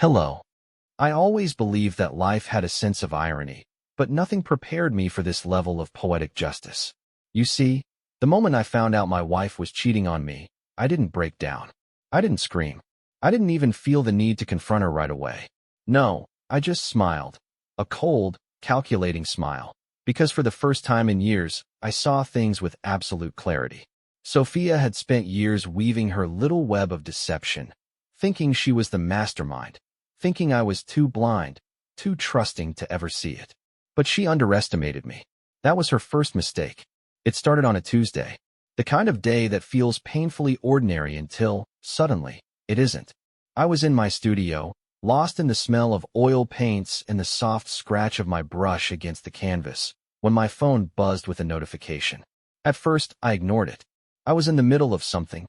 Hello. I always believed that life had a sense of irony, but nothing prepared me for this level of poetic justice. You see, the moment I found out my wife was cheating on me, I didn't break down. I didn't scream. I didn't even feel the need to confront her right away. No, I just smiled. A cold, calculating smile. Because for the first time in years, I saw things with absolute clarity. Sophia had spent years weaving her little web of deception, thinking she was the mastermind, thinking I was too blind, too trusting to ever see it. But she underestimated me. That was her first mistake. It started on a Tuesday, the kind of day that feels painfully ordinary until, suddenly, it isn't. I was in my studio, lost in the smell of oil paints and the soft scratch of my brush against the canvas, when my phone buzzed with a notification. At first, I ignored it. I was in the middle of something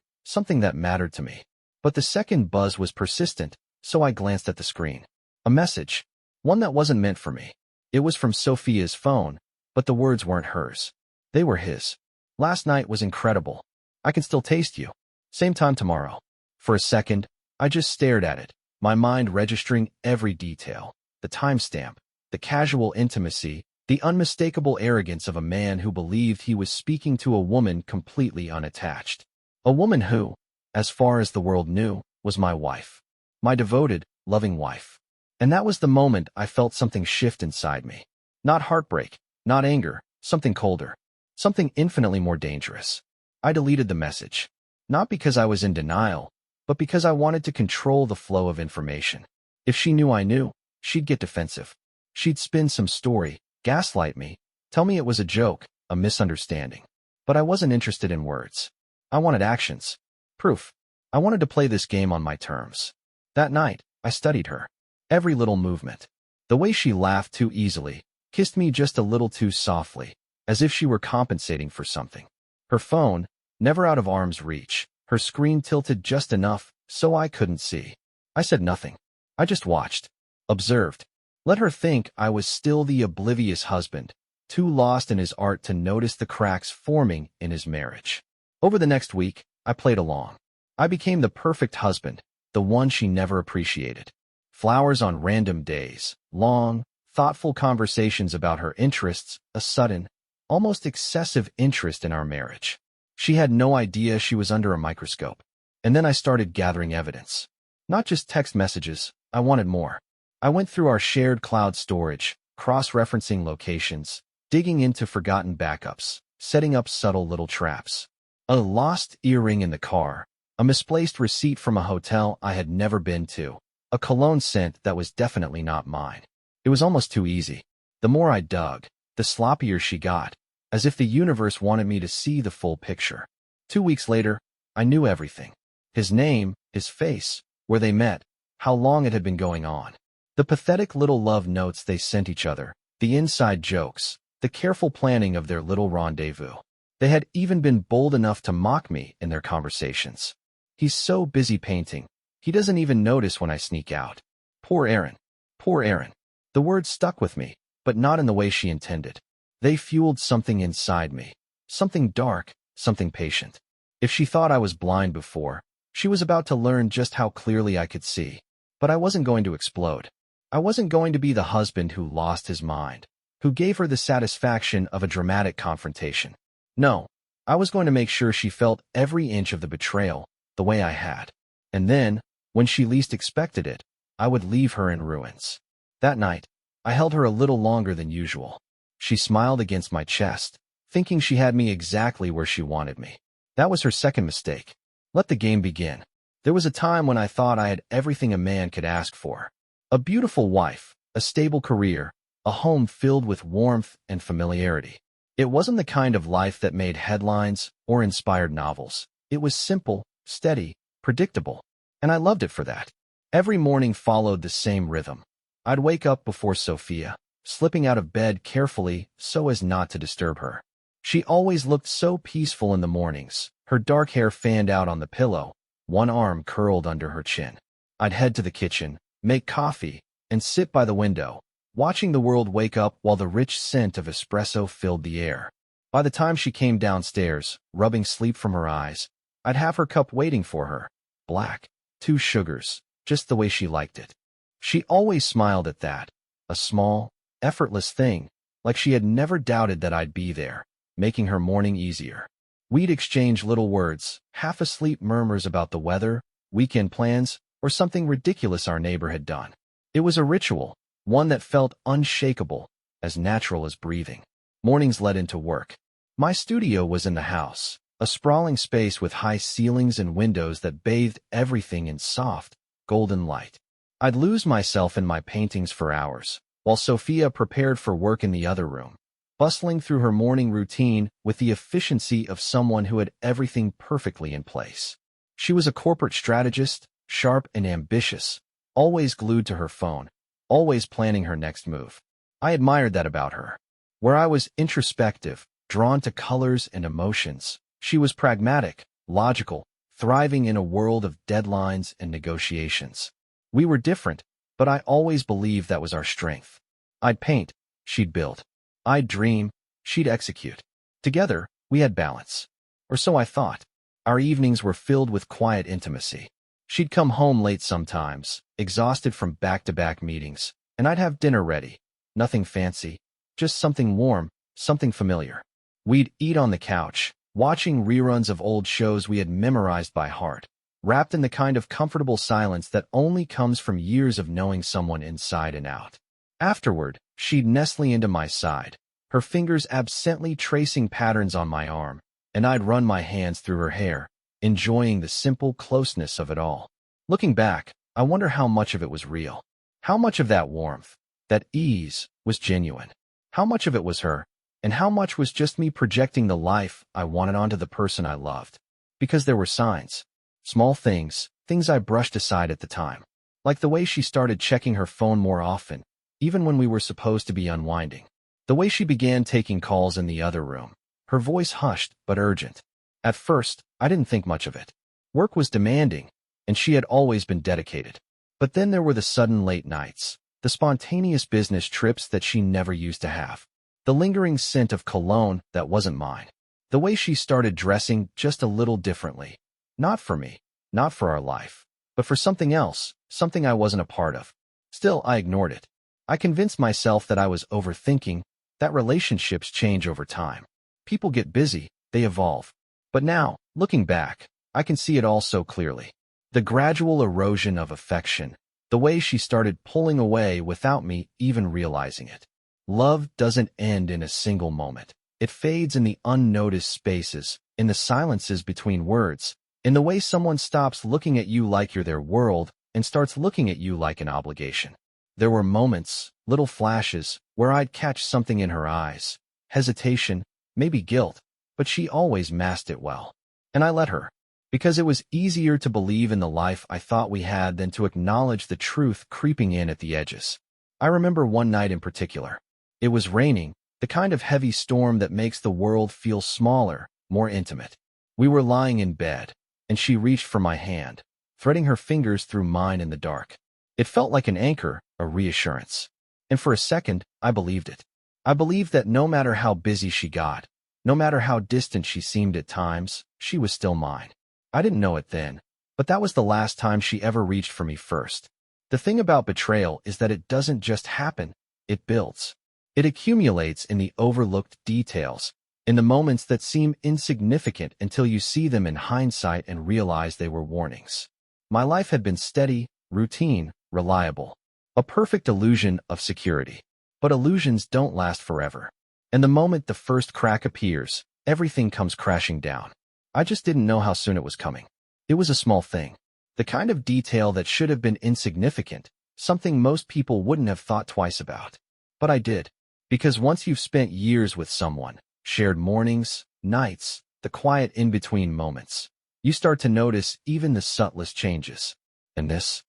that mattered to me. But the second buzz was persistent, so I glanced at the screen. A message. One that wasn't meant for me. It was from Sophia's phone, but the words weren't hers. They were his. Last night was incredible. I can still taste you. Same time tomorrow. For a second, I just stared at it, my mind registering every detail. The timestamp, the casual intimacy, the unmistakable arrogance of a man who believed he was speaking to a woman completely unattached. A woman who, as far as the world knew, was my wife. My devoted, loving wife. And that was the moment I felt something shift inside me. Not heartbreak, not anger, something colder. Something infinitely more dangerous. I deleted the message. Not because I was in denial, but because I wanted to control the flow of information. If she knew I knew, she'd get defensive. She'd spin some story, gaslight me, tell me it was a joke, a misunderstanding. But I wasn't interested in words. I wanted actions. Proof. I wanted to play this game on my terms. That night, I studied her. Every little movement. The way she laughed too easily, kissed me just a little too softly, as if she were compensating for something. Her phone, never out of arm's reach, her screen tilted just enough so I couldn't see. I said nothing. I just watched. Observed. Let her think I was still the oblivious husband, too lost in his art to notice the cracks forming in his marriage. Over the next week, I played along. I became the perfect husband, the one she never appreciated. Flowers on random days, long, thoughtful conversations about her interests, a sudden, almost excessive interest in our marriage. She had no idea she was under a microscope. And then I started gathering evidence. Not just text messages, I wanted more. I went through our shared cloud storage, cross-referencing locations, digging into forgotten backups, setting up subtle little traps. A lost earring in the car, a misplaced receipt from a hotel I had never been to, a cologne scent that was definitely not mine. It was almost too easy. The more I dug, the sloppier she got, as if the universe wanted me to see the full picture. 2 weeks later, I knew everything. His name, his face, where they met, how long it had been going on. The pathetic little love notes they sent each other, the inside jokes, the careful planning of their little rendezvous. They had even been bold enough to mock me in their conversations. He's so busy painting, he doesn't even notice when I sneak out. Poor Aaron. Poor Aaron. The words stuck with me, but not in the way she intended. They fueled something inside me. Something dark, something patient. If she thought I was blind before, she was about to learn just how clearly I could see. But I wasn't going to explode. I wasn't going to be the husband who lost his mind, who gave her the satisfaction of a dramatic confrontation. No, I was going to make sure she felt every inch of the betrayal, the way I had. And then, when she least expected it, I would leave her in ruins. That night, I held her a little longer than usual. She smiled against my chest, thinking she had me exactly where she wanted me. That was her second mistake. Let the game begin. There was a time when I thought I had everything a man could ask for. A beautiful wife, a stable career, a home filled with warmth and familiarity. It wasn't the kind of life that made headlines or inspired novels. It was simple, steady, predictable, and I loved it for that. Every morning followed the same rhythm. I'd wake up before Sophia, slipping out of bed carefully so as not to disturb her. She always looked so peaceful in the mornings, her dark hair fanned out on the pillow, one arm curled under her chin. I'd head to the kitchen, make coffee, and sit by the window, watching the world wake up while the rich scent of espresso filled the air. By the time she came downstairs, rubbing sleep from her eyes, I'd have her cup waiting for her. Black, 2 sugars, just the way she liked it. She always smiled at that, a small, effortless thing, like she had never doubted that I'd be there, making her morning easier. We'd exchange little words, half-asleep murmurs about the weather, weekend plans, or something ridiculous our neighbor had done. It was a ritual, one that felt unshakable, as natural as breathing. Mornings led into work. My studio was in the house, a sprawling space with high ceilings and windows that bathed everything in soft, golden light. I'd lose myself in my paintings for hours, while Sophia prepared for work in the other room, bustling through her morning routine with the efficiency of someone who had everything perfectly in place. She was a corporate strategist, sharp and ambitious, always glued to her phone, always planning her next move. I admired that about her. Where I was introspective, drawn to colors and emotions, she was pragmatic, logical, thriving in a world of deadlines and negotiations. We were different, but I always believed that was our strength. I'd paint, she'd build. I'd dream, she'd execute. Together, we had balance. Or so I thought. Our evenings were filled with quiet intimacy. She'd come home late sometimes, exhausted from back-to-back meetings, and I'd have dinner ready. Nothing fancy, just something warm, something familiar. We'd eat on the couch, watching reruns of old shows we had memorized by heart, wrapped in the kind of comfortable silence that only comes from years of knowing someone inside and out. Afterward, she'd nestle into my side, her fingers absently tracing patterns on my arm, and I'd run my hands through her hair, enjoying the simple closeness of it all. Looking back, I wonder how much of it was real. How much of that warmth, that ease, was genuine. How much of it was her, and how much was just me projecting the life I wanted onto the person I loved. Because there were signs. Small things I brushed aside at the time. Like the way she started checking her phone more often, even when we were supposed to be unwinding. The way she began taking calls in the other room. Her voice hushed but urgent. At first, I didn't think much of it. Work was demanding, and she had always been dedicated. But then there were the sudden late nights, the spontaneous business trips that she never used to have, the lingering scent of cologne that wasn't mine, the way she started dressing just a little differently. Not for me, not for our life, but for something else, something I wasn't a part of. Still, I ignored it. I convinced myself that I was overthinking, that relationships change over time. People get busy, they evolve. But now, looking back, I can see it all so clearly. The gradual erosion of affection, the way she started pulling away without me even realizing it. Love doesn't end in a single moment. It fades in the unnoticed spaces, in the silences between words, in the way someone stops looking at you like you're their world and starts looking at you like an obligation. There were moments, little flashes, where I'd catch something in her eyes, hesitation, maybe guilt, but she always masked it well. And I let her, because it was easier to believe in the life I thought we had than to acknowledge the truth creeping in at the edges. I remember one night in particular. It was raining, the kind of heavy storm that makes the world feel smaller, more intimate. We were lying in bed, and she reached for my hand, threading her fingers through mine in the dark. It felt like an anchor, a reassurance. And for a second, I believed it. I believed that no matter how busy she got, no matter how distant she seemed at times, she was still mine. I didn't know it then, but that was the last time she ever reached for me first. The thing about betrayal is that it doesn't just happen, it builds. It accumulates in the overlooked details, in the moments that seem insignificant until you see them in hindsight and realize they were warnings. My life had been steady, routine, reliable. A perfect illusion of security. But illusions don't last forever. And the moment the first crack appears, everything comes crashing down. I just didn't know how soon it was coming. It was a small thing. The kind of detail that should have been insignificant, something most people wouldn't have thought twice about. But I did. Because once you've spent years with someone, shared mornings, nights, the quiet in-between moments, you start to notice even the subtlest changes. And this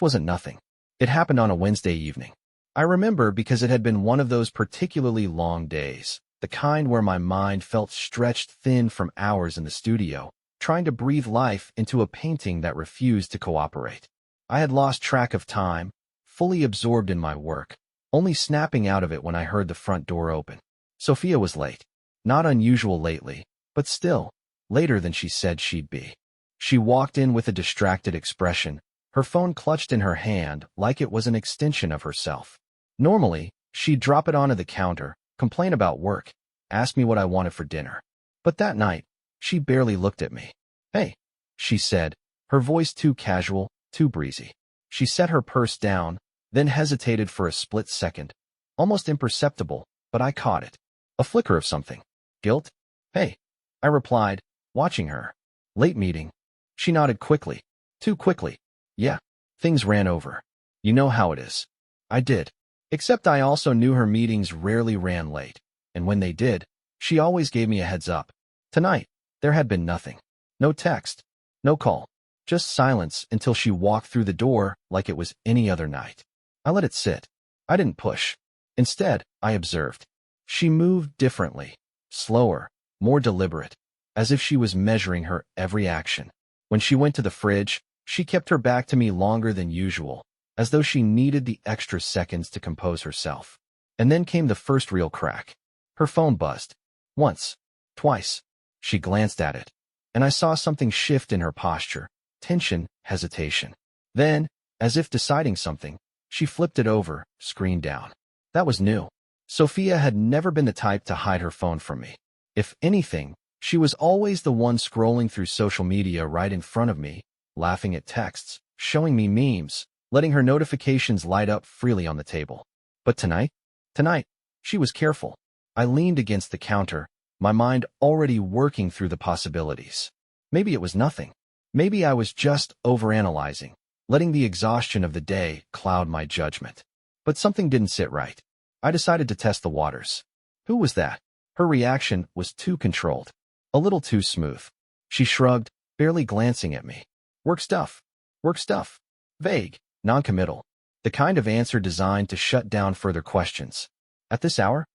wasn't nothing. It happened on a Wednesday evening. I remember because it had been one of those particularly long days, the kind where my mind felt stretched thin from hours in the studio, trying to breathe life into a painting that refused to cooperate. I had lost track of time, fully absorbed in my work, only snapping out of it when I heard the front door open. Sophia was late. Not unusual lately, but still, later than she said she'd be. She walked in with a distracted expression, her phone clutched in her hand like it was an extension of herself. Normally, she'd drop it onto the counter, complain about work, ask me what I wanted for dinner. But that night, she barely looked at me. "Hey," she said, her voice too casual, too breezy. She set her purse down, then hesitated for a split second. Almost imperceptible, but I caught it. A flicker of something. Guilt? "Hey," I replied, watching her. "Late meeting." She nodded quickly. Too quickly. "Yeah, things ran over. You know how it is." I did. Except I also knew her meetings rarely ran late, and when they did, she always gave me a heads up. Tonight, there had been nothing. No text, no call, just silence until she walked through the door like it was any other night. I let it sit. I didn't push. Instead, I observed. She moved differently, slower, more deliberate, as if she was measuring her every action. When she went to the fridge, she kept her back to me longer than usual, as though she needed the extra seconds to compose herself. And then came the first real crack. Her phone buzzed. Once. Twice. She glanced at it, and I saw something shift in her posture, tension, hesitation. Then, as if deciding something, she flipped it over, screen down. That was new. Sophia had never been the type to hide her phone from me. If anything, she was always the one scrolling through social media right in front of me, laughing at texts, showing me memes, letting her notifications light up freely on the table. But tonight, she was careful. I leaned against the counter, my mind already working through the possibilities. Maybe it was nothing. Maybe I was just overanalyzing, letting the exhaustion of the day cloud my judgment. But something didn't sit right. I decided to test the waters. Who was that? Her reaction was too controlled, a little too smooth. She shrugged, barely glancing at me. Work stuff. Work stuff. Vague, non-committal. The kind of answer designed to shut down further questions. At this hour?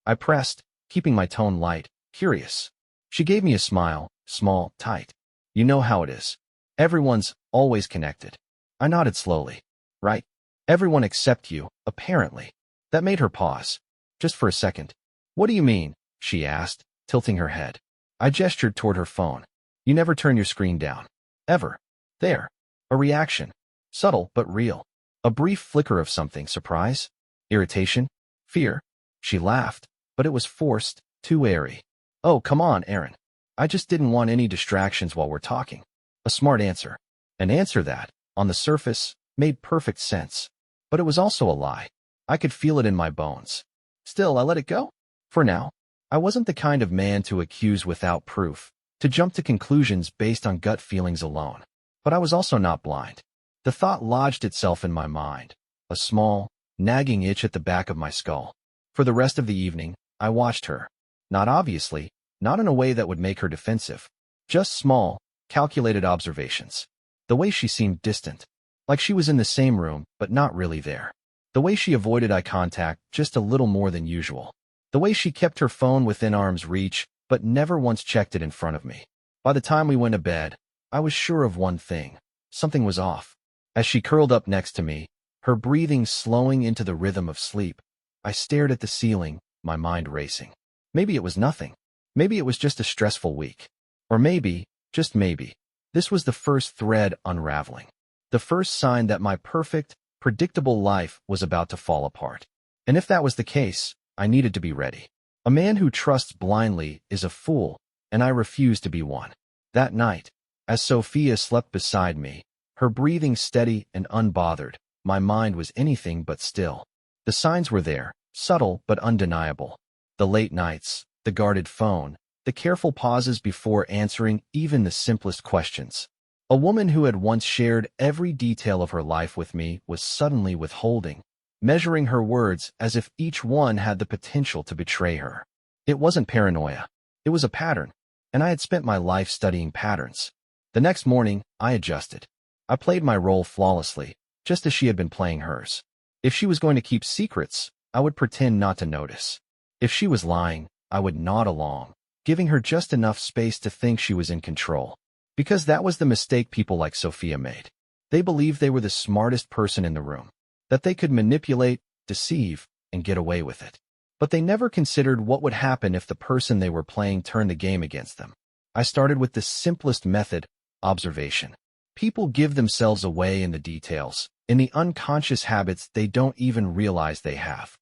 I pressed, keeping my tone light, curious. She gave me a smile, small, tight. You know how it is. Everyone's always connected. I nodded slowly. Right. Everyone except you, apparently. That made her pause. Just for a second. What do you mean? She asked, tilting her head. I gestured toward her phone. You never turn your screen down. Ever. There. A reaction. Subtle but real. A brief flicker of something. Surprise? Irritation? Fear? She laughed, but it was forced, too airy. Oh, come on, Aaron. I just didn't want any distractions while we're talking. A smart answer. An answer that, on the surface, made perfect sense. But it was also a lie. I could feel it in my bones. Still, I let it go. For now, I wasn't the kind of man to accuse without proof, to jump to conclusions based on gut feelings alone. But I was also not blind. The thought lodged itself in my mind, a small, nagging itch at the back of my skull. For the rest of the evening, I watched her. Not obviously, not in a way that would make her defensive. Just small, calculated observations. The way she seemed distant, like she was in the same room, but not really there. The way she avoided eye contact just a little more than usual. The way she kept her phone within arm's reach, but never once checked it in front of me. By the time we went to bed, I was sure of one thing. Something was off. As she curled up next to me, her breathing slowing into the rhythm of sleep, I stared at the ceiling, my mind racing. Maybe it was nothing. Maybe it was just a stressful week. Or maybe, just maybe, this was the first thread unraveling. The first sign that my perfect, predictable life was about to fall apart. And if that was the case, I needed to be ready. A man who trusts blindly is a fool, and I refused to be one. That night, as Sophia slept beside me, her breathing steady and unbothered, my mind was anything but still. The signs were there, subtle but undeniable. The late nights, the guarded phone, the careful pauses before answering even the simplest questions. A woman who had once shared every detail of her life with me was suddenly withholding, measuring her words as if each one had the potential to betray her. It wasn't paranoia. It was a pattern, and I had spent my life studying patterns. The next morning, I adjusted. I played my role flawlessly, just as she had been playing hers. If she was going to keep secrets, I would pretend not to notice. If she was lying, I would nod along, giving her just enough space to think she was in control. Because that was the mistake people like Sophia made. They believed they were the smartest person in the room, that they could manipulate, deceive, and get away with it. But they never considered what would happen if the person they were playing turned the game against them. I started with the simplest method, observation. People give themselves away in the details, in the unconscious habits they don't even realize they have.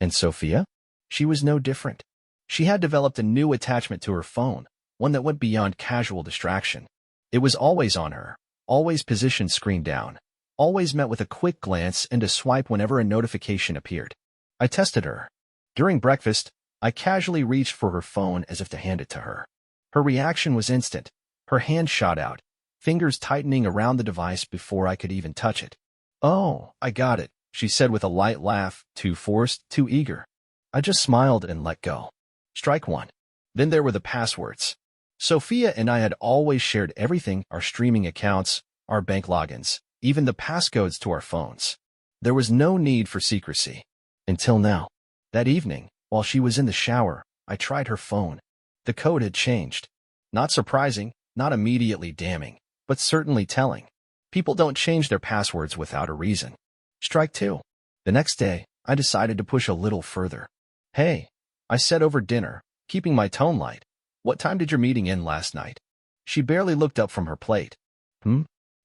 And Sophia? She was no different. She had developed a new attachment to her phone, one that went beyond casual distraction. It was always on her, always positioned screen down, always met with a quick glance and a swipe whenever a notification appeared. I tested her. During breakfast, I casually reached for her phone as if to hand it to her. Her reaction was instant. Her hand shot out, fingers tightening around the device before I could even touch it. "Oh, I got it," she said with a light laugh, too forced, too eager. I just smiled and let go. Strike one. Then there were the passwords. Sophia and I had always shared everything, our streaming accounts, our bank logins, even the passcodes to our phones. There was no need for secrecy. Until now. That evening, while she was in the shower, I tried her phone. The code had changed. Not surprising, not immediately damning, but certainly telling. People don't change their passwords without a reason. Strike two. The next day, I decided to push a little further. "Hey," I said over dinner, keeping my tone light. "What time did your meeting end last night?" She barely looked up from her plate.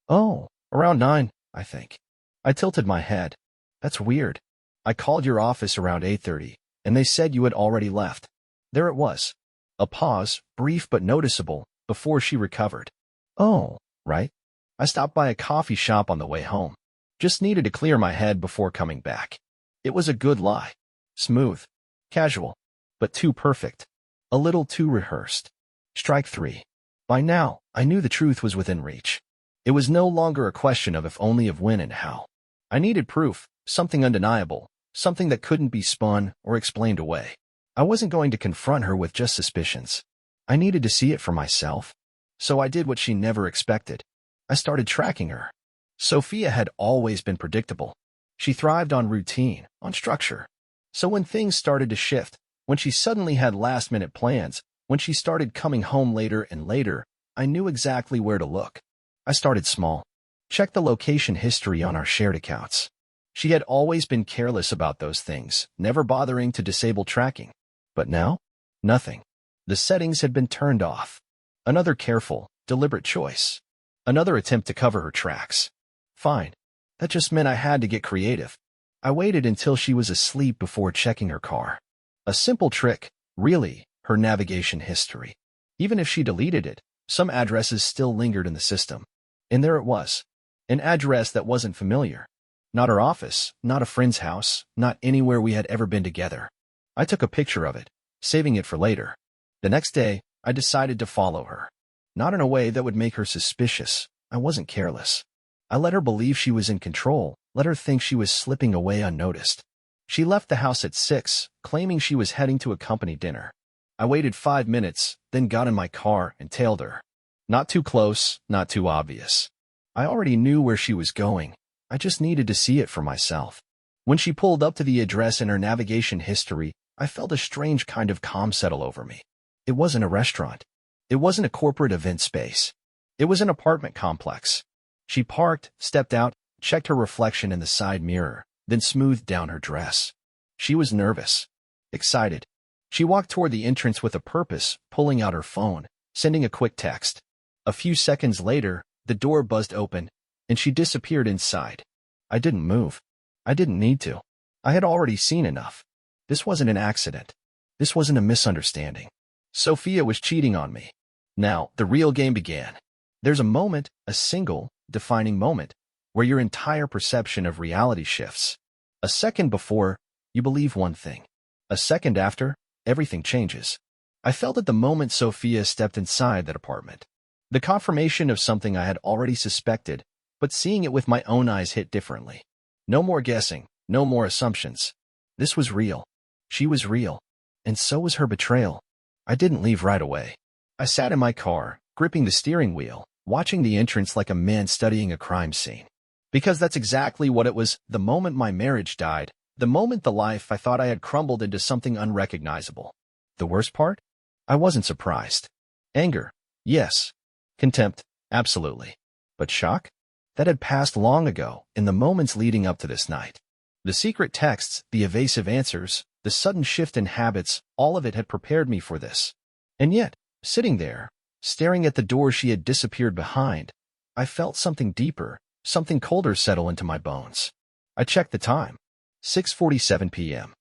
"Oh, around 9, I think." I tilted my head. "That's weird. I called your office around 8:30, and they said you had already left." There it was. A pause, brief but noticeable, before she recovered. "Oh, right. I stopped by a coffee shop on the way home. Just needed to clear my head before coming back." It was a good lie. Smooth. Casual. But too perfect. A little too rehearsed. Strike three. By now, I knew the truth was within reach. It was no longer a question of if only of when and how. I needed proof, something undeniable, something that couldn't be spun or explained away. I wasn't going to confront her with just suspicions. I needed to see it for myself. So I did what she never expected. I started tracking her. Sophia had always been predictable. She thrived on routine, on structure. So when things started to shift, when she suddenly had last-minute plans, when she started coming home later and later, I knew exactly where to look. I started small. Checked the location history on our shared accounts. She had always been careless about those things, never bothering to disable tracking. But now? Nothing. The settings had been turned off. Another careful, deliberate choice. Another attempt to cover her tracks. Fine. That just meant I had to get creative. I waited until she was asleep before checking her car. A simple trick, really, her navigation history. Even if she deleted it, some addresses still lingered in the system. And there it was. An address that wasn't familiar. Not her office, not a friend's house, not anywhere we had ever been together. I took a picture of it, saving it for later. The next day, I decided to follow her. Not in a way that would make her suspicious. I wasn't careless. I let her believe she was in control, let her think she was slipping away unnoticed. She left the house at 6, claiming she was heading to a company dinner. I waited 5 minutes, then got in my car and tailed her. Not too close, not too obvious. I already knew where she was going. I just needed to see it for myself. When she pulled up to the address in her navigation history, I felt a strange kind of calm settle over me. It wasn't a restaurant. It wasn't a corporate event space. It was an apartment complex. She parked, stepped out, checked her reflection in the side mirror, then smoothed down her dress. She was nervous. Excited. She walked toward the entrance with a purpose, pulling out her phone, sending a quick text. A few seconds later, the door buzzed open, and she disappeared inside. I didn't move. I didn't need to. I had already seen enough. This wasn't an accident. This wasn't a misunderstanding. Sophia was cheating on me. Now, the real game began. There's a moment, a single, defining moment, where your entire perception of reality shifts. A second before, you believe one thing. A second after, everything changes. I felt it the moment Sophia stepped inside that apartment. The confirmation of something I had already suspected, but seeing it with my own eyes hit differently. No more guessing, no more assumptions. This was real. She was real. And so was her betrayal. I didn't leave right away. I sat in my car, gripping the steering wheel, watching the entrance like a man studying a crime scene. Because that's exactly what it was, the moment my marriage died, the moment the life I thought I had crumbled into something unrecognizable. The worst part? I wasn't surprised. Anger? Yes. Contempt? Absolutely. But shock? That had passed long ago, in the moments leading up to this night. The secret texts, the evasive answers, the sudden shift in habits, all of it had prepared me for this. And yet, sitting there, staring at the door she had disappeared behind, I felt something deeper, something colder settle into my bones. I checked the time. 6:47 p.m.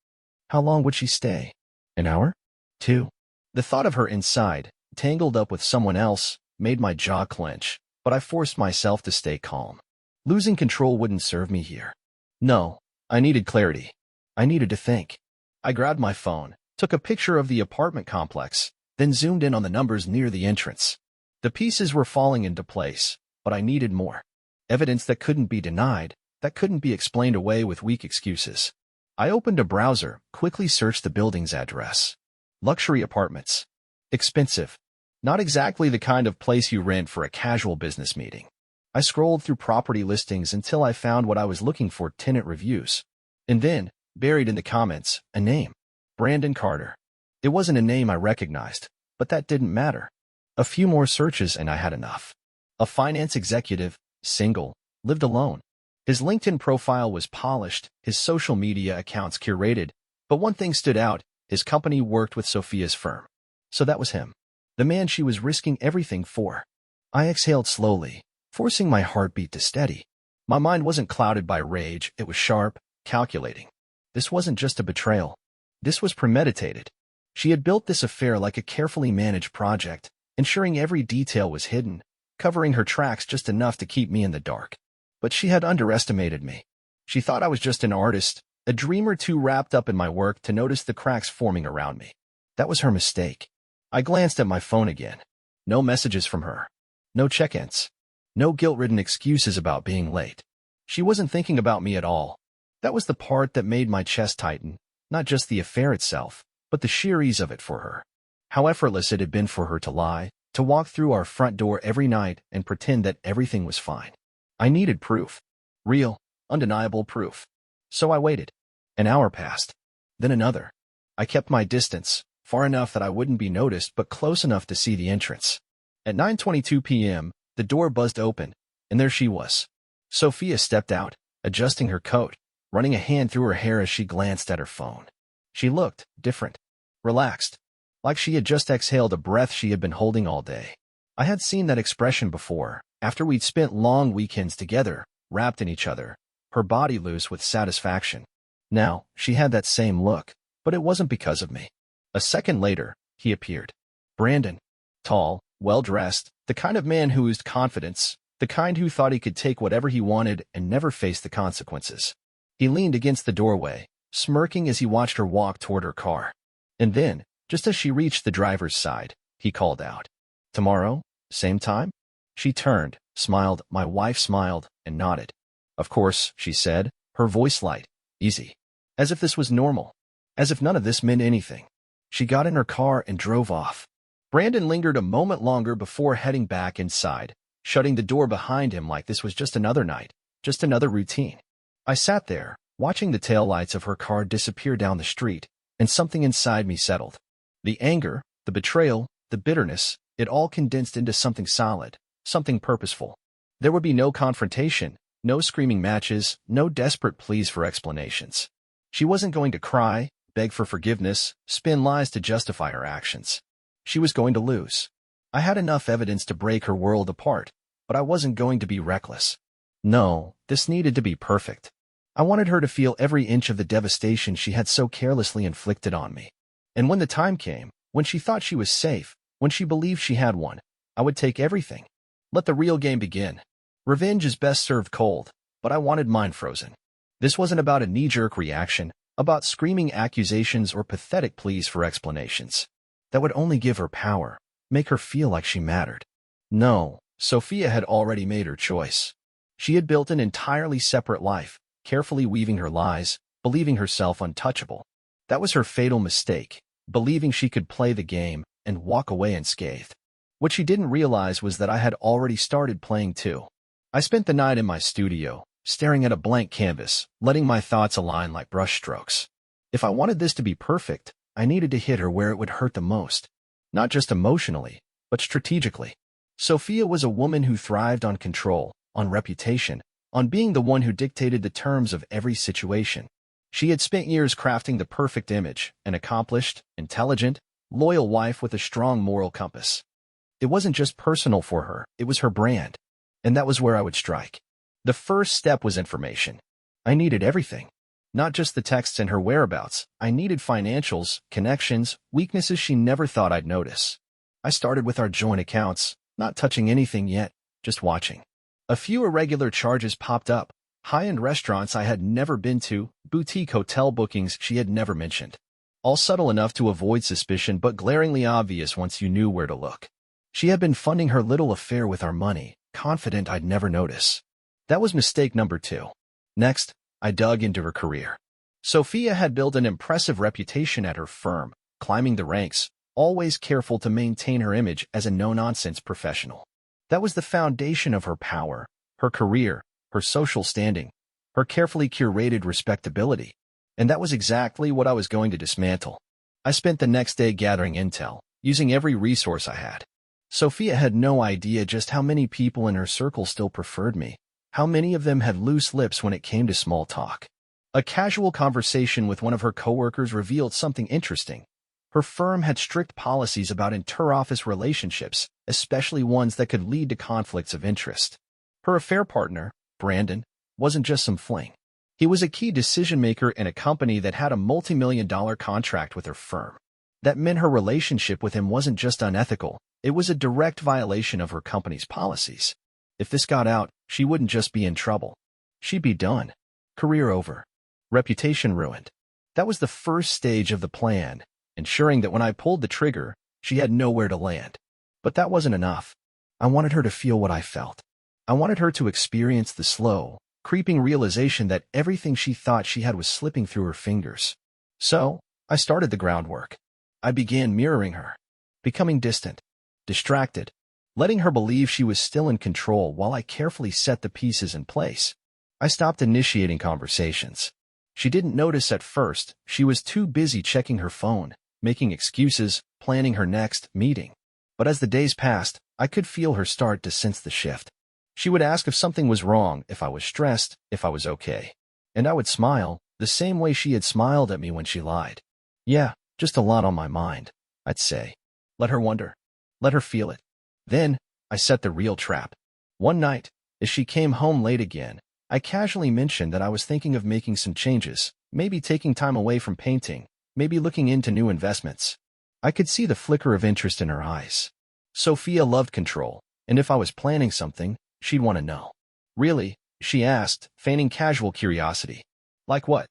How long would she stay? An hour? 2? The thought of her inside, tangled up with someone else, made my jaw clench, but I forced myself to stay calm. Losing control wouldn't serve me here. No, I needed clarity. I needed to think. I grabbed my phone, took a picture of the apartment complex, then zoomed in on the numbers near the entrance. The pieces were falling into place, but I needed more. Evidence that couldn't be denied, that couldn't be explained away with weak excuses. I opened a browser, quickly searched the building's address. Luxury apartments. Expensive. Not exactly the kind of place you rent for a casual business meeting. I scrolled through property listings until I found what I was looking for: tenant reviews. And then, buried in the comments, a name. Brandon Carter. It wasn't a name I recognized, but that didn't matter. A few more searches and I had enough. A finance executive, single, lived alone. His LinkedIn profile was polished, his social media accounts curated, but one thing stood out: his company worked with Sophia's firm. So that was him. The man she was risking everything for. I exhaled slowly, forcing my heartbeat to steady. My mind wasn't clouded by rage, it was sharp, calculating. This wasn't just a betrayal. This was premeditated. She had built this affair like a carefully managed project, ensuring every detail was hidden, covering her tracks just enough to keep me in the dark. But she had underestimated me. She thought I was just an artist, a dreamer too wrapped up in my work to notice the cracks forming around me. That was her mistake. I glanced at my phone again. No messages from her. No check-ins. No guilt-ridden excuses about being late. She wasn't thinking about me at all. That was the part that made my chest tighten, not just the affair itself, but the sheer ease of it for her. How effortless it had been for her to lie, to walk through our front door every night and pretend that everything was fine. I needed proof. Real, undeniable proof. So I waited. An hour passed. Then another. I kept my distance, far enough that I wouldn't be noticed but close enough to see the entrance. At 9:22 p.m., the door buzzed open, and there she was. Sophia stepped out, adjusting her coat, running a hand through her hair as she glanced at her phone. She looked different, relaxed, like she had just exhaled a breath she had been holding all day. I had seen that expression before, after we'd spent long weekends together, wrapped in each other, her body loose with satisfaction. Now, she had that same look, but it wasn't because of me. A second later, he appeared. Brandon. Tall, well-dressed, the kind of man who oozed confidence, the kind who thought he could take whatever he wanted and never face the consequences. He leaned against the doorway, smirking as he watched her walk toward her car. And then, just as she reached the driver's side, he called out, "Tomorrow, same time?" She turned, smiled, my wife smiled, and nodded. "Of course," she said, her voice light, easy. As if this was normal. As if none of this meant anything. She got in her car and drove off. Brandon lingered a moment longer before heading back inside, shutting the door behind him like this was just another night, just another routine. I sat there, watching the taillights of her car disappear down the street, and something inside me settled. The anger, the betrayal, the bitterness, it all condensed into something solid, something purposeful. There would be no confrontation, no screaming matches, no desperate pleas for explanations. She wasn't going to cry, beg for forgiveness, spin lies to justify her actions. She was going to lose. I had enough evidence to break her world apart, but I wasn't going to be reckless. No, this needed to be perfect. I wanted her to feel every inch of the devastation she had so carelessly inflicted on me. And when the time came, when she thought she was safe, when she believed she had one, I would take everything. Let the real game begin. Revenge is best served cold, but I wanted mine frozen. This wasn't about a knee-jerk reaction, about screaming accusations or pathetic pleas for explanations. That would only give her power, make her feel like she mattered. No, Sophia had already made her choice. She had built an entirely separate life, carefully weaving her lies, believing herself untouchable. That was her fatal mistake, believing she could play the game and walk away unscathed. What she didn't realize was that I had already started playing too. I spent the night in my studio, staring at a blank canvas, letting my thoughts align like brushstrokes. If I wanted this to be perfect, I needed to hit her where it would hurt the most. Not just emotionally, but strategically. Sophia was a woman who thrived on control, on reputation, on being the one who dictated the terms of every situation. She had spent years crafting the perfect image, an accomplished, intelligent, loyal wife with a strong moral compass. It wasn't just personal for her, it was her brand. And that was where I would strike. The first step was information. I needed everything. Not just the texts and her whereabouts. I needed financials, connections, weaknesses she never thought I'd notice. I started with our joint accounts, not touching anything yet, just watching. A few irregular charges popped up. High-end restaurants I had never been to, boutique hotel bookings she had never mentioned. All subtle enough to avoid suspicion but glaringly obvious once you knew where to look. She had been funding her little affair with our money, confident I'd never notice. That was mistake number 2. Next, I dug into her career. Sophia had built an impressive reputation at her firm, climbing the ranks, always careful to maintain her image as a no-nonsense professional. That was the foundation of her power, her career, her social standing, her carefully curated respectability. And that was exactly what I was going to dismantle. I spent the next day gathering intel, using every resource I had. Sophia had no idea just how many people in her circle still preferred me, how many of them had loose lips when it came to small talk. A casual conversation with one of her coworkers revealed something interesting. Her firm had strict policies about inter-office relationships, especially ones that could lead to conflicts of interest. Her affair partner, Brandon, wasn't just some fling. He was a key decision-maker in a company that had a multi-million-dollar contract with her firm. That meant her relationship with him wasn't just unethical, it was a direct violation of her company's policies. If this got out, she wouldn't just be in trouble. She'd be done. Career over. Reputation ruined. That was the first stage of the plan, ensuring that when I pulled the trigger, she had nowhere to land. But that wasn't enough. I wanted her to feel what I felt. I wanted her to experience the slow, creeping realization that everything she thought she had was slipping through her fingers. So, I started the groundwork. I began mirroring her, becoming distant, distracted, letting her believe she was still in control while I carefully set the pieces in place. I stopped initiating conversations. She didn't notice at first. She was too busy checking her phone, making excuses, planning her next meeting. But as the days passed, I could feel her start to sense the shift. She would ask if something was wrong, if I was stressed, if I was okay. And I would smile, the same way she had smiled at me when she lied. Yeah, just a lot on my mind, I'd say. Let her wonder. Let her feel it. Then, I set the real trap. One night, as she came home late again, I casually mentioned that I was thinking of making some changes, maybe taking time away from painting, maybe looking into new investments. I could see the flicker of interest in her eyes. Sophia loved control, and if I was planning something, she'd want to know. Really? She asked, feigning casual curiosity. Like what?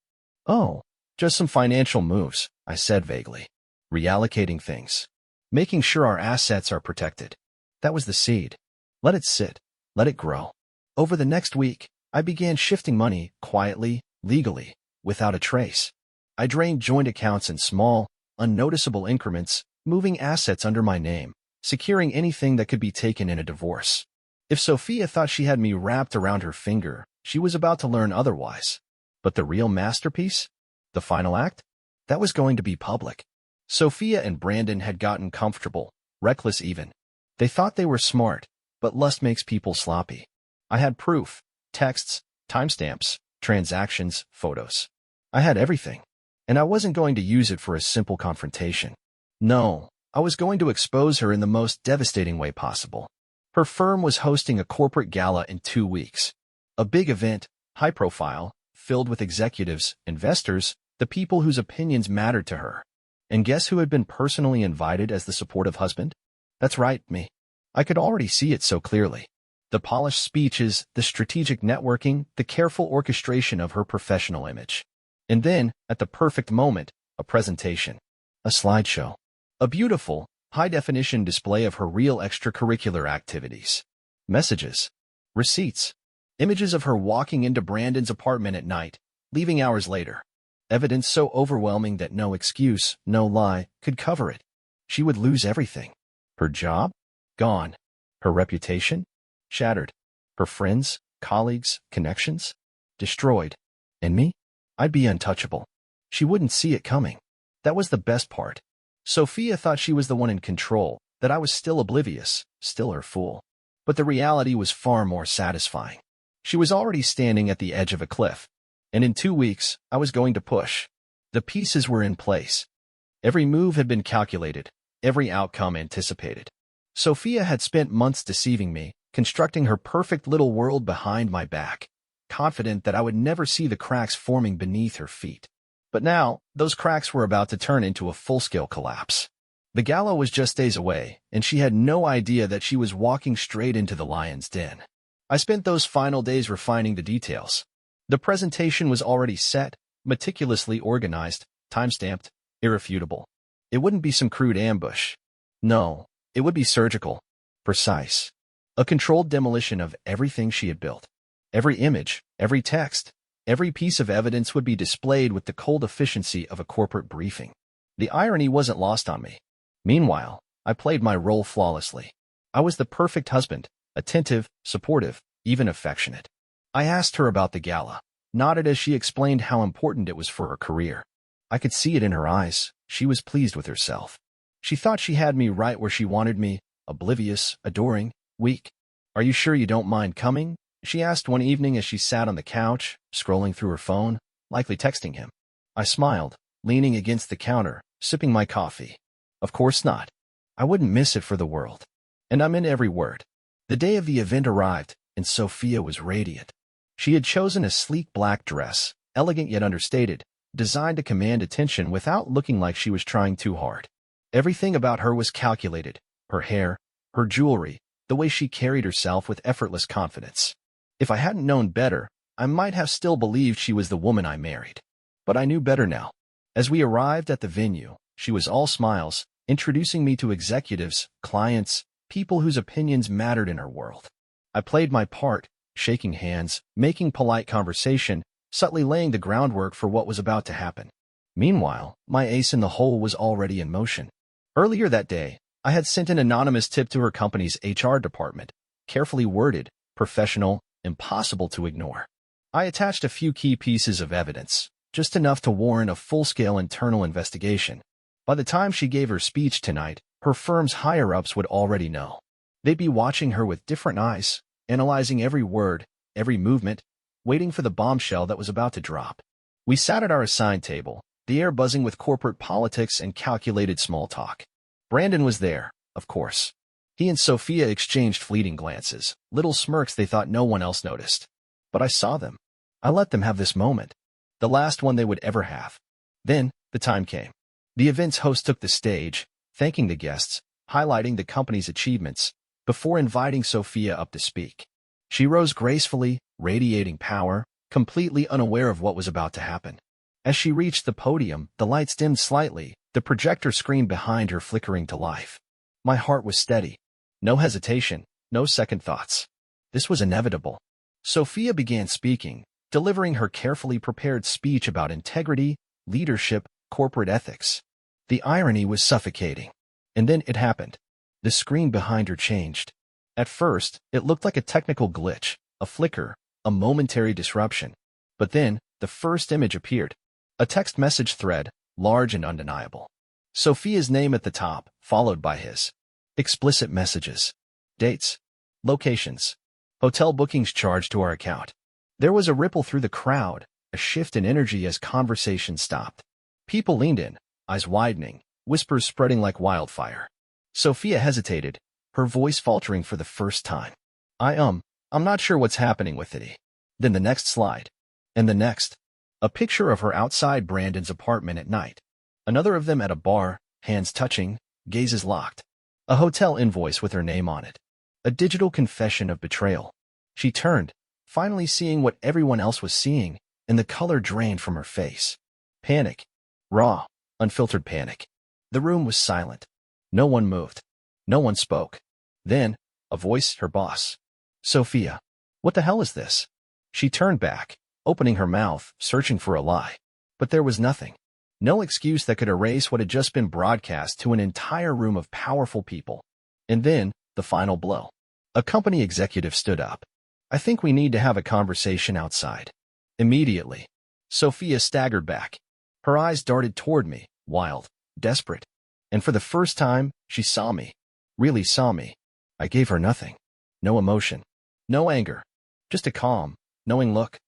Oh, just some financial moves, I said vaguely. Reallocating things. Making sure our assets are protected. That was the seed. Let it sit. Let it grow. Over the next week, I began shifting money, quietly, legally, without a trace. I drained joint accounts in small, unnoticeable increments, moving assets under my name, securing anything that could be taken in a divorce. If Sophia thought she had me wrapped around her finger, she was about to learn otherwise. But the real masterpiece? The final act? That was going to be public. Sophia and Brandon had gotten comfortable, reckless even. They thought they were smart, but lust makes people sloppy. I had proof, texts, timestamps, transactions, photos. I had everything. And I wasn't going to use it for a simple confrontation. No, I was going to expose her in the most devastating way possible. Her firm was hosting a corporate gala in 2 weeks. A big event, high profile, filled with executives, investors, the people whose opinions mattered to her. And guess who had been personally invited as the supportive husband? That's right, me. I could already see it so clearly. The polished speeches, the strategic networking, the careful orchestration of her professional image. And then, at the perfect moment, a presentation. A slideshow. A beautiful, high-definition display of her real extracurricular activities. Messages. Receipts. Images of her walking into Brandon's apartment at night, leaving hours later. Evidence so overwhelming that no excuse, no lie, could cover it. She would lose everything. Her job? Gone. Her reputation? Shattered. Her friends, colleagues, connections? Destroyed. And me? I'd be untouchable. She wouldn't see it coming. That was the best part. Sophia thought she was the one in control, that I was still oblivious, still her fool. But the reality was far more satisfying. She was already standing at the edge of a cliff. And in 2 weeks, I was going to push. The pieces were in place. Every move had been calculated, every outcome anticipated. Sophia had spent months deceiving me, constructing her perfect little world behind my back, confident that I would never see the cracks forming beneath her feet. But now, those cracks were about to turn into a full-scale collapse. The gala was just days away, and she had no idea that she was walking straight into the lion's den. I spent those final days refining the details. The presentation was already set, meticulously organized, time-stamped, irrefutable. It wouldn't be some crude ambush. No, it would be surgical, precise. A controlled demolition of everything she had built. Every image, every text, every piece of evidence would be displayed with the cold efficiency of a corporate briefing. The irony wasn't lost on me. Meanwhile, I played my role flawlessly. I was the perfect husband, attentive, supportive, even affectionate. I asked her about the gala, nodded as she explained how important it was for her career. I could see it in her eyes. She was pleased with herself. She thought she had me right where she wanted me, oblivious, adoring, weak. "Are you sure you don't mind coming?" she asked one evening as she sat on the couch, scrolling through her phone, likely texting him. I smiled, leaning against the counter, sipping my coffee. Of course not. I wouldn't miss it for the world. And I meant every word. The day of the event arrived, and Sophia was radiant. She had chosen a sleek black dress, elegant yet understated, designed to command attention without looking like she was trying too hard. Everything about her was calculated: her hair, her jewelry, the way she carried herself with effortless confidence. If I hadn't known better, I might have still believed she was the woman I married. But I knew better now. As we arrived at the venue, she was all smiles, introducing me to executives, clients, people whose opinions mattered in her world. I played my part, shaking hands, making polite conversation, subtly laying the groundwork for what was about to happen. Meanwhile, my ace in the hole was already in motion. Earlier that day, I had sent an anonymous tip to her company's HR department, carefully worded, professional, impossible to ignore. I attached a few key pieces of evidence, just enough to warrant a full-scale internal investigation. By the time she gave her speech tonight, her firm's higher-ups would already know. They'd be watching her with different eyes, analyzing every word, every movement, waiting for the bombshell that was about to drop. We sat at our assigned table, the air buzzing with corporate politics and calculated small talk. Brandon was there, of course. He and Sophia exchanged fleeting glances, little smirks they thought no one else noticed. But I saw them. I let them have this moment, the last one they would ever have. Then, the time came. The event's host took the stage, thanking the guests, highlighting the company's achievements, before inviting Sophia up to speak. She rose gracefully, radiating power, completely unaware of what was about to happen. As she reached the podium, the lights dimmed slightly, the projector screen behind her flickering to life. My heart was steady. No hesitation, no second thoughts. This was inevitable. Sophia began speaking, delivering her carefully prepared speech about integrity, leadership, corporate ethics. The irony was suffocating. And then it happened. The screen behind her changed. At first, it looked like a technical glitch, a flicker, a momentary disruption. But then, the first image appeared. A text message thread, large and undeniable. Sophia's name at the top, followed by his. Explicit messages. Dates. Locations. Hotel bookings charged to our account. There was a ripple through the crowd, a shift in energy as conversation stopped. People leaned in, eyes widening, whispers spreading like wildfire. Sophia hesitated, her voice faltering for the first time. I'm not sure what's happening with it. Then the next slide. And the next. A picture of her outside Brandon's apartment at night. Another of them at a bar, hands touching, gazes locked. A hotel invoice with her name on it. A digital confession of betrayal. She turned, finally seeing what everyone else was seeing, and the color drained from her face. Panic. Raw, unfiltered panic. The room was silent. No one moved. No one spoke. Then, a voice, her boss. "Sophia, what the hell is this?" She turned back, opening her mouth, searching for a lie. But there was nothing. No excuse that could erase what had just been broadcast to an entire room of powerful people. And then, the final blow. A company executive stood up. "I think we need to have a conversation outside." Immediately, Sophia staggered back. Her eyes darted toward me, wild, desperate. And for the first time, she saw me. Really saw me. I gave her nothing. No emotion. No anger. Just a calm, knowing look.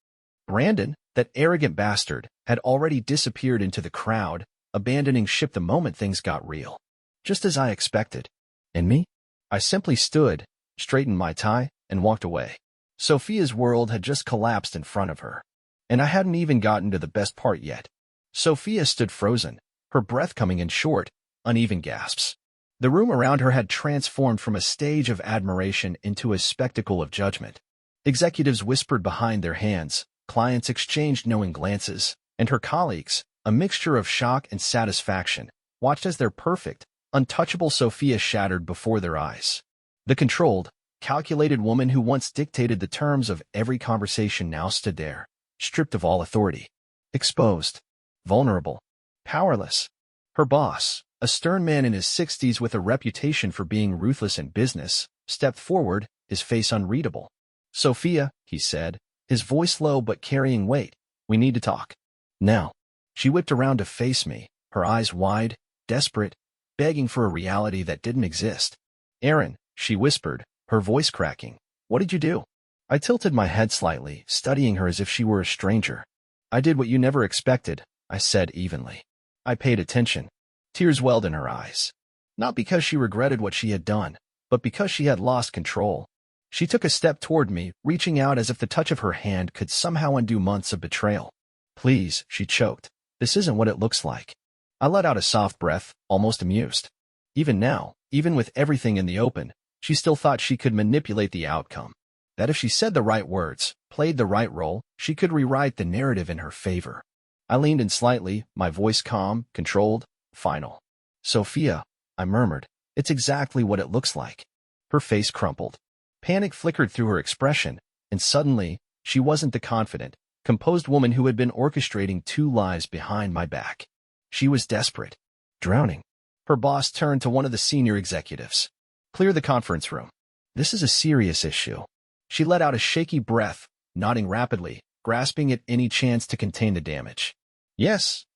Brandon, that arrogant bastard, had already disappeared into the crowd, abandoning ship the moment things got real. Just as I expected. And me? I simply stood, straightened my tie, and walked away. Sophia's world had just collapsed in front of her. And I hadn't even gotten to the best part yet. Sophia stood frozen, her breath coming in short, uneven gasps. The room around her had transformed from a stage of admiration into a spectacle of judgment. Executives whispered behind their hands, clients exchanged knowing glances, and her colleagues, a mixture of shock and satisfaction, watched as their perfect, untouchable Sophia shattered before their eyes. The controlled, calculated woman who once dictated the terms of every conversation now stood there, stripped of all authority, exposed, vulnerable, powerless. Her boss, a stern man in his 60s with a reputation for being ruthless in business, stepped forward, his face unreadable. "Sophia," he said, his voice low but carrying weight, "we need to talk. Now." She whipped around to face me, her eyes wide, desperate, begging for a reality that didn't exist. "Aaron," she whispered, her voice cracking, "what did you do?" I tilted my head slightly, studying her as if she were a stranger. "I did what you never expected," I said evenly. I paid attention. Tears welled in her eyes. Not because she regretted what she had done, but because she had lost control. She took a step toward me, reaching out as if the touch of her hand could somehow undo months of betrayal. "Please," she choked. "This isn't what it looks like." I let out a soft breath, almost amused. Even now, even with everything in the open, she still thought she could manipulate the outcome. That if she said the right words, played the right role, she could rewrite the narrative in her favor. I leaned in slightly, my voice calm, controlled, final. "Sophia," I murmured, "it's exactly what it looks like." Her face crumpled. Panic flickered through her expression, and suddenly, she wasn't the confident, composed woman who had been orchestrating 2 lies behind my back. She was desperate. Drowning. Her boss turned to one of the senior executives. "Clear the conference room. This is a serious issue." She let out a shaky breath, nodding rapidly, grasping at any chance to contain the damage. Yes,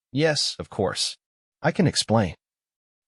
of course. I can explain."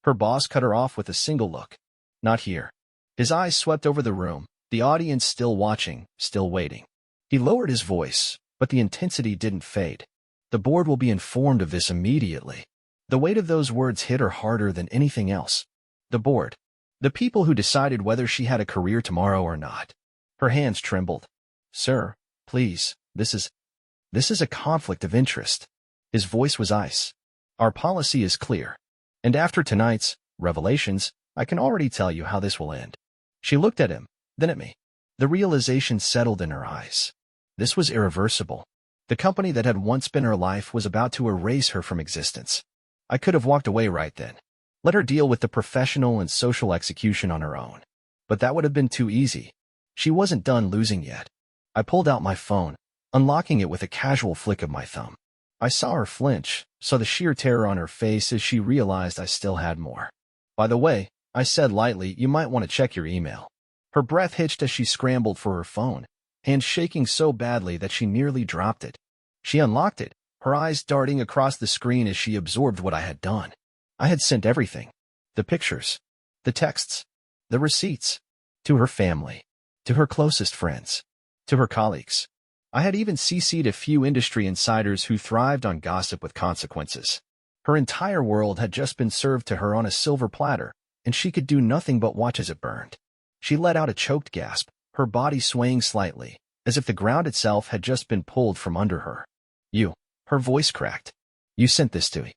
Her boss cut her off with a single look. "Not here." His eyes swept over the room, the audience still watching, still waiting. He lowered his voice, but the intensity didn't fade. "The board will be informed of this immediately." The weight of those words hit her harder than anything else. The board. The people who decided whether she had a career tomorrow or not. Her hands trembled. "Sir, please, this is a conflict of interest." His voice was ice. "Our policy is clear. And after tonight's revelations, I can already tell you how this will end." She looked at him, then at me. The realization settled in her eyes. This was irreversible. The company that had once been her life was about to erase her from existence. I could have walked away right then. Let her deal with the professional and social execution on her own. But that would have been too easy. She wasn't done losing yet. I pulled out my phone, unlocking it with a casual flick of my thumb. I saw her flinch, saw the sheer terror on her face as she realized I still had more. "By the way," I said lightly, "you might want to check your email." Her breath hitched as she scrambled for her phone, hands shaking so badly that she nearly dropped it. She unlocked it, her eyes darting across the screen as she absorbed what I had done. I had sent everything. The pictures, the texts, the receipts, to her family, to her closest friends, to her colleagues. I had even CC'd a few industry insiders who thrived on gossip with consequences. Her entire world had just been served to her on a silver platter, and she could do nothing but watch as it burned. She let out a choked gasp, her body swaying slightly, as if the ground itself had just been pulled from under her. "You," her voice cracked. "You sent this to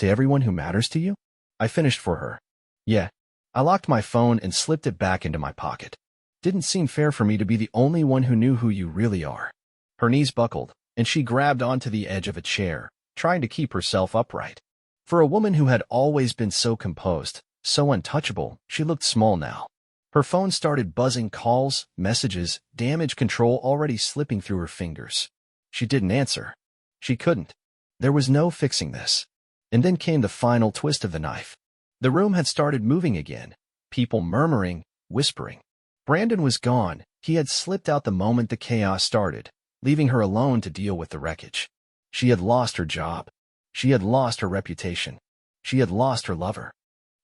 everyone who matters to you?" I finished for her. "Yeah." I locked my phone and slipped it back into my pocket. Didn't seem fair for me to be the only one who knew who you really are. Her knees buckled, and she grabbed onto the edge of a chair, trying to keep herself upright. For a woman who had always been so composed, so untouchable, she looked small now. Her phone started buzzing calls, messages, damage control already slipping through her fingers. She didn't answer. She couldn't. There was no fixing this. And then came the final twist of the knife. The room had started moving again, people murmuring, whispering. Brandon was gone. He had slipped out the moment the chaos started, leaving her alone to deal with the wreckage. She had lost her job. She had lost her reputation. She had lost her lover.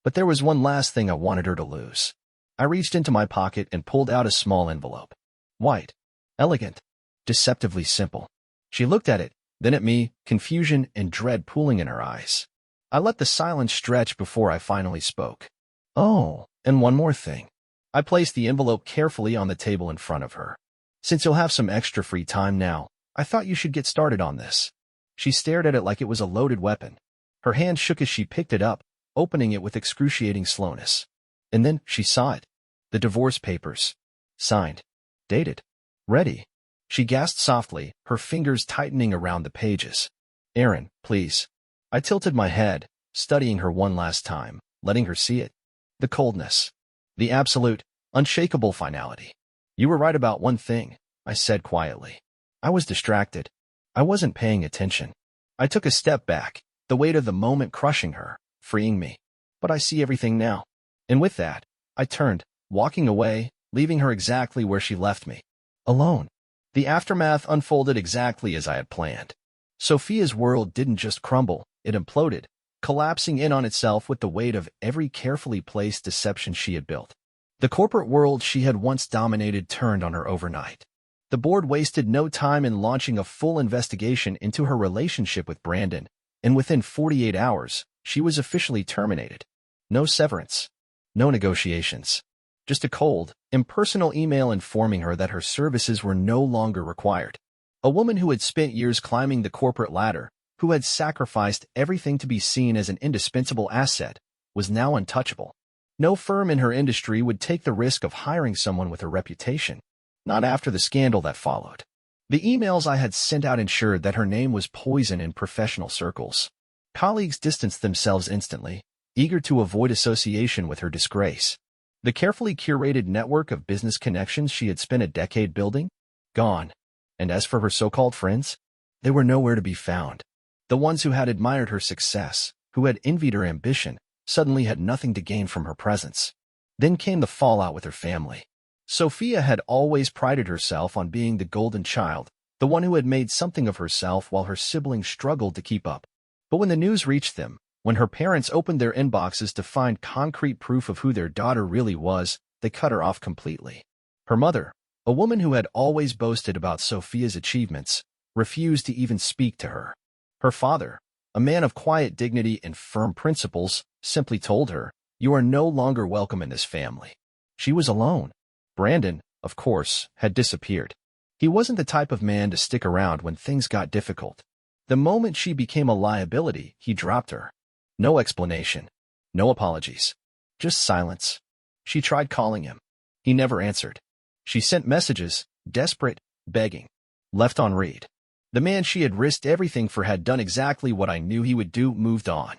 But there was one last thing I wanted her to lose. I reached into my pocket and pulled out a small envelope. White. Elegant. Deceptively simple. She looked at it, then at me, confusion and dread pooling in her eyes. I let the silence stretch before I finally spoke. "Oh, and one more thing. I placed the envelope carefully on the table in front of her. Since you'll have some extra free time now, I thought you should get started on this. She stared at it like it was a loaded weapon. Her hand shook as she picked it up, opening it with excruciating slowness. And then she saw it. The divorce papers. Signed. Dated. Ready. She gasped softly, her fingers tightening around the pages. Aaron, please. I tilted my head, studying her one last time, letting her see it. The coldness. The absolute, unshakable finality. You were right about one thing, I said quietly. I was distracted. I wasn't paying attention. I took a step back, the weight of the moment crushing her, freeing me. But I see everything now. And with that, I turned, walking away, leaving her exactly where she left me. Alone. The aftermath unfolded exactly as I had planned. Sophia's world didn't just crumble, it imploded, collapsing in on itself with the weight of every carefully placed deception she had built. The corporate world she had once dominated turned on her overnight. The board wasted no time in launching a full investigation into her relationship with Brandon, and within 48 hours, she was officially terminated. No severance. No negotiations. Just a cold, impersonal email informing her that her services were no longer required. A woman who had spent years climbing the corporate ladder, who had sacrificed everything to be seen as an indispensable asset, was now untouchable. No firm in her industry would take the risk of hiring someone with her reputation, not after the scandal that followed. The emails I had sent out ensured that her name was poison in professional circles. Colleagues distanced themselves instantly, eager to avoid association with her disgrace. The carefully curated network of business connections she had spent a decade building? Gone. And as for her so-called friends, they were nowhere to be found. The ones who had admired her success, who had envied her ambition, suddenly had nothing to gain from her presence. Then came the fallout with her family. Sophia had always prided herself on being the golden child, the one who had made something of herself while her siblings struggled to keep up. But when the news reached them, when her parents opened their inboxes to find concrete proof of who their daughter really was, they cut her off completely. Her mother, a woman who had always boasted about Sophia's achievements, refused to even speak to her. Her father, a man of quiet dignity and firm principles, simply told her, "You are no longer welcome in this family." She was alone. Brandon, of course, had disappeared. He wasn't the type of man to stick around when things got difficult. The moment she became a liability, he dropped her. No explanation. No apologies. Just silence. She tried calling him. He never answered. She sent messages, desperate, begging. Left on read. The man she had risked everything for had done exactly what I knew he would do, moved on.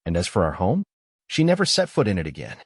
And as for our home, she never set foot in it again.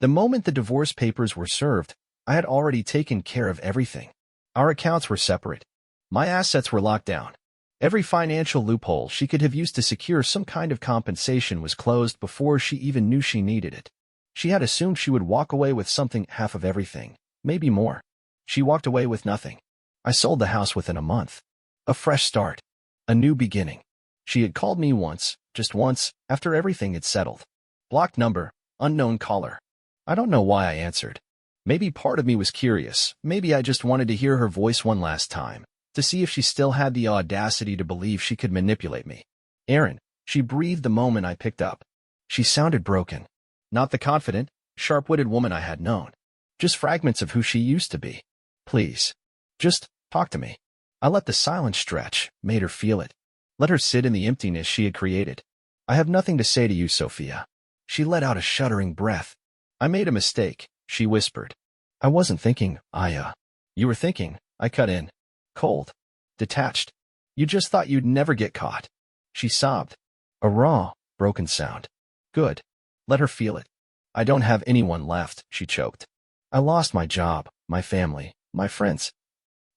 The moment the divorce papers were served, I had already taken care of everything. Our accounts were separate. My assets were locked down. Every financial loophole she could have used to secure some kind of compensation was closed before she even knew she needed it. She had assumed she would walk away with something, half of everything, maybe more. She walked away with nothing. I sold the house within a month. A fresh start. A new beginning. She had called me once, just once, after everything had settled. Blocked number, unknown caller. I don't know why I answered. Maybe part of me was curious. Maybe I just wanted to hear her voice one last time, to see if she still had the audacity to believe she could manipulate me. Aaron, she breathed the moment I picked up. She sounded broken. Not the confident, sharp-witted woman I had known. Just fragments of who she used to be. Please. Just talk to me. I let the silence stretch, made her feel it. Let her sit in the emptiness she had created. I have nothing to say to you, Sophia. She let out a shuddering breath. I made a mistake, she whispered. I wasn't thinking, You were thinking, I cut in. Cold. Detached. You just thought you'd never get caught. She sobbed. A raw, broken sound. Good. Let her feel it. I don't have anyone left, she choked. I lost my job, my family, my friends.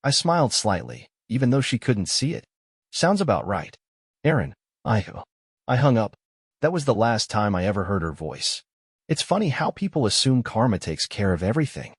I smiled slightly, even though she couldn't see it. Sounds about right. Aaron, I hung up. That was the last time I ever heard her voice. It's funny how people assume karma takes care of everything.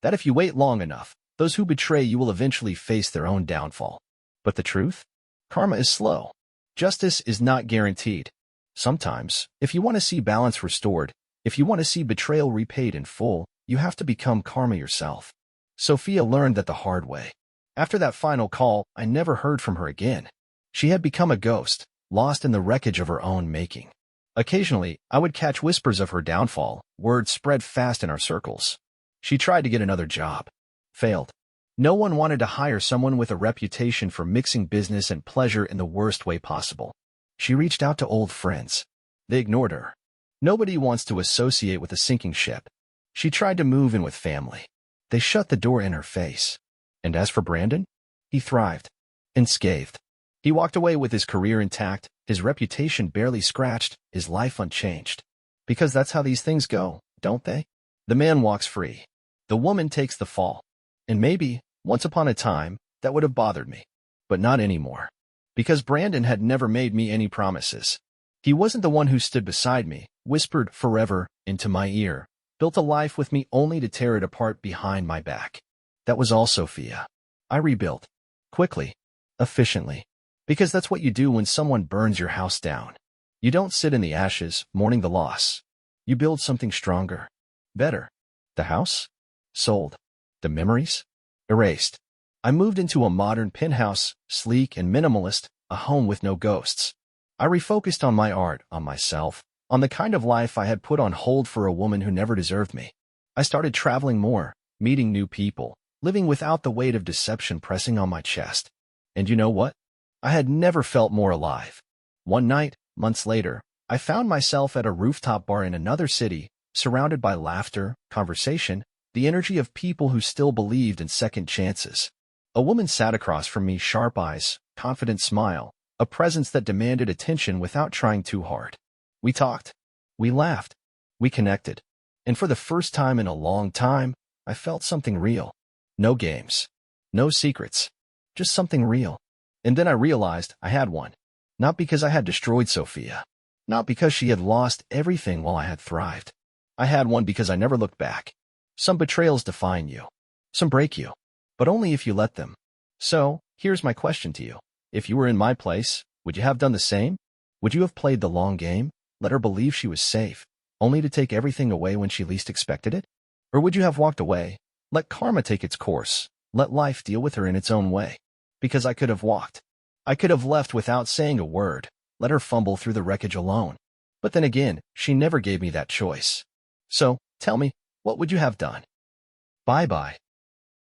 That if you wait long enough, those who betray you will eventually face their own downfall. But the truth? Karma is slow. Justice is not guaranteed. Sometimes, if you want to see balance restored, if you want to see betrayal repaid in full, you have to become karma yourself. Sophia learned that the hard way. After that final call, I never heard from her again. She had become a ghost, lost in the wreckage of her own making. Occasionally, I would catch whispers of her downfall, words spread fast in our circles. She tried to get another job. Failed. No one wanted to hire someone with a reputation for mixing business and pleasure in the worst way possible. She reached out to old friends. They ignored her. Nobody wants to associate with a sinking ship. She tried to move in with family. They shut the door in her face. And as for Brandon, he thrived. Unscathed. He walked away with his career intact, his reputation barely scratched, his life unchanged. Because that's how these things go, don't they? The man walks free. The woman takes the fall. And maybe, once upon a time, that would have bothered me. But not anymore. Because Brandon had never made me any promises. He wasn't the one who stood beside me, whispered forever into my ear, built a life with me only to tear it apart behind my back. That was all Sophia. I rebuilt. Quickly. Efficiently. Because that's what you do when someone burns your house down. You don't sit in the ashes, mourning the loss. You build something stronger. Better. The house? Sold. The memories? Erased. I moved into a modern penthouse, sleek and minimalist, a home with no ghosts. I refocused on my art, on myself, on the kind of life I had put on hold for a woman who never deserved me. I started traveling more, meeting new people, living without the weight of deception pressing on my chest. And you know what? I had never felt more alive. One night, months later, I found myself at a rooftop bar in another city, surrounded by laughter, conversation, the energy of people who still believed in second chances. A woman sat across from me, sharp eyes, confident smile, a presence that demanded attention without trying too hard. We talked. We laughed. We connected. And for the first time in a long time, I felt something real. No games. No secrets. Just something real. And then I realized I had one. Not because I had destroyed Sophia. Not because she had lost everything while I had thrived. I had one because I never looked back. Some betrayals define you. Some break you. But only if you let them. So, here's my question to you. If you were in my place, would you have done the same? Would you have played the long game, let her believe she was safe, only to take everything away when she least expected it? Or would you have walked away, let karma take its course, let life deal with her in its own way? Because I could have walked. I could have left without saying a word, let her fumble through the wreckage alone. But then again, she never gave me that choice. So, tell me, what would you have done? Bye-bye.